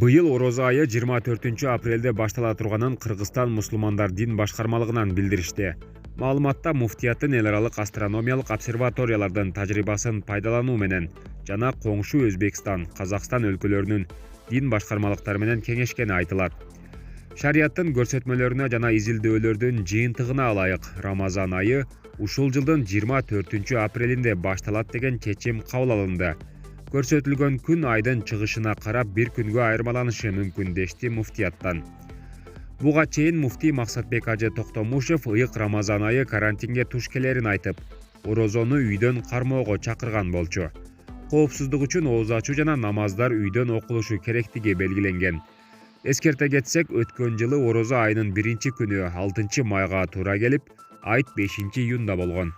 Быйыл орозо айы 24 апрелде баштала турганын Кыргызстан мусулмандар дин башкармалыгынан билдиришти. Маалыматта муфтияттын эл аралык астрономиялык обсерваториялардын тажрыйбасын пайдалануу менен жана коңшу Өзбекстан, Казакстан өлкөлөрүнүн дин башкармалыктары менен кеңешкени айтылат. Шарияттын көрсөтмөлөрүнө жана изилдөөлөрдүн жыйынтыгына ылайык Рамазан айы ушул жылдын 24 апрелинде башталат деген чечим кабыл алынды. Көрсөтүлгөн күн айдын чыгышына карап бир күнгө айырмаланышы мүмкүн дешти муфтияттан. Буга чейин муфтий Максатбек Ажы Токтомушев ыйык Рамазан айы карантинге туш келерин айтып, орозону үйдөн кармоого чакырган болчу. Коопсуздук үчүн ооз ачуу жана намаздар үйдөн окулушу керектиги белгиленген. Эскерте кетсек, өткөн жылы орозо айынын 1 күнү 6 майга туура келип, айт 5 июнда болгон.